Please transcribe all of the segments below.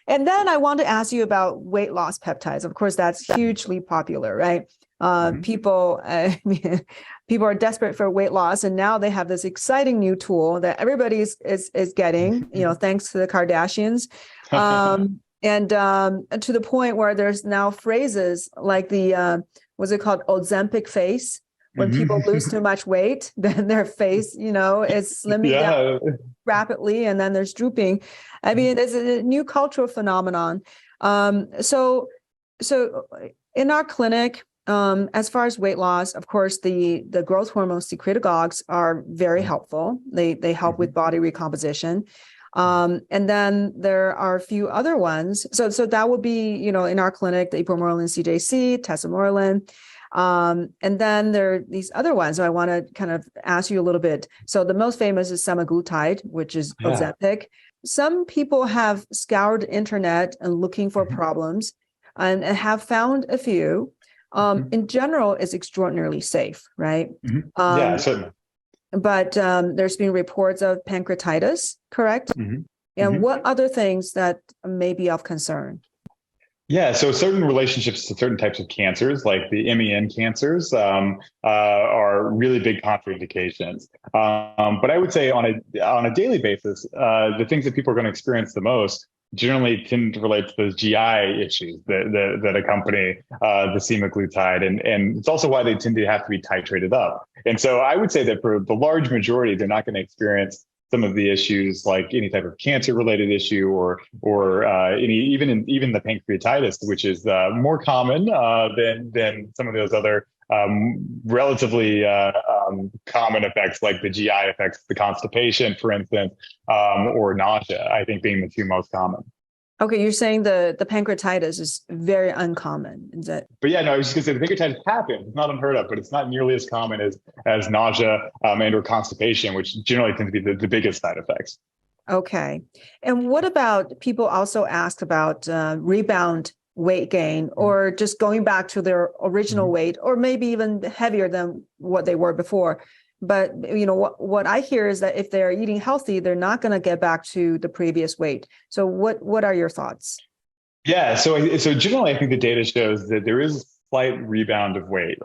And then I want to ask you about weight loss peptides. Of course, that's hugely popular, right? Mhm. People, people are desperate for weight loss, and now they have this exciting new tool that everybody is getting, thanks to the Kardashians, and to the point where there's now phrases like the what's it called, Ozempic face. When people lose too much weight, then their face, is slimming down Yeah. rapidly, and then there's drooping. I mean, it's a new cultural phenomenon. So in our clinic, as far as weight loss, of course, the growth hormone secretagogues are very helpful. They help with body recomposition. And then there are a few other ones. So that would be, in our clinic, the ipamorelin CJC, tesamorelin. And then there are these other ones. So I want to kind of ask you a little bit. So the most famous is semaglutide, which is Yeah. Ozempic. Some people have scoured the internet and looking for problems and have found a few. In general, it's extraordinarily safe, right? Yeah, Um, certainly. but there's been reports of pancreatitis, correct? hmm And what other things that may be of concern? Yeah, so certain relationships to certain types of cancers, like the MEN cancers, are really big contraindications. But I would say on a daily basis, the things that people are going to experience the most generally tend to relate to those GI issues that accompany the semaglutide, and it's also why they tend to have to be titrated up. And so I would say that for the large majority, they're not going to experience some of the issues like any type of cancer related issue or even the pancreatitis, which is more common than some of those other relatively common effects like the GI effects, the constipation, for instance, or nausea, I think being the two most common. Okay, you're saying the pancreatitis is very uncommon. Is that But yeah, no, I was just gonna say the pancreatitis happens. It's not unheard of, but it's not nearly as common as nausea and or constipation, which generally tend to be the biggest side effects. okay? And what about people also ask about rebound weight gain or just going back to their original Mhm. weight or maybe even heavier than what they were before? But what I hear is that if they're eating healthy, they're not going to get back to the previous weight. So what are your thoughts? Yeah, so generally, I think the data shows that there is a slight rebound of weight,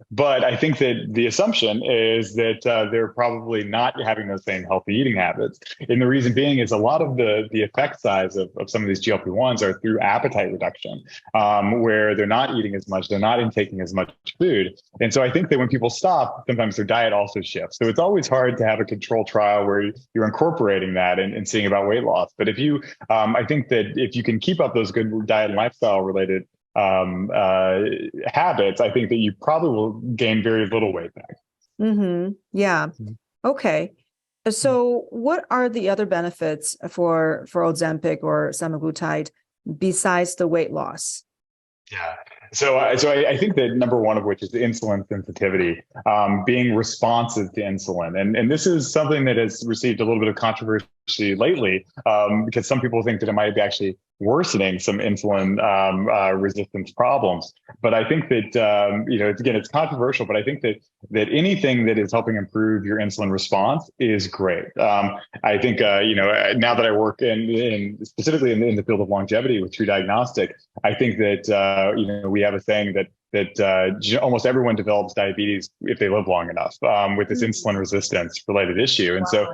but I think that the assumption is that they're probably not having those same healthy eating habits. And the reason being is a lot of the effect size of some of these GLP-1s are through appetite reduction, where they're not eating as much, they're not intaking as much food. And so I think that when people stop, sometimes their diet also shifts. So it's always hard to have a control trial where you're incorporating that and seeing about weight loss. But I think that if you can keep up those good diet and lifestyle related habits, I think that you probably will gain very little weight back. Yeah. Okay. So what are the other benefits for Ozempic or semaglutide besides the weight loss? Yeah. So I think that number one of which is the insulin sensitivity, being responsive to insulin. And this is something that has received a little bit of controversy lately, because some people think that it might be actually worsening some insulin resistance problems. But I think that, it's controversial, but I think that anything that is helping improve your insulin response is great. I think, now that I work specifically in the field of longevity with TruDiagnostic, I think that, we have a saying that almost everyone develops diabetes if they live long enough, with this insulin resistance related issue. And so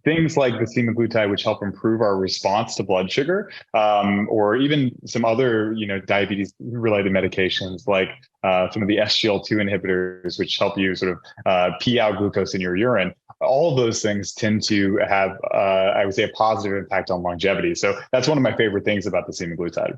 things like the semaglutide, which help improve our response to blood sugar, or even some other, diabetes related medications like some of the SGLT2 inhibitors, which help you sort of pee out glucose in your urine. All of those things tend to have, I would say, a positive impact on longevity. So that's one of my favorite things about the semaglutide.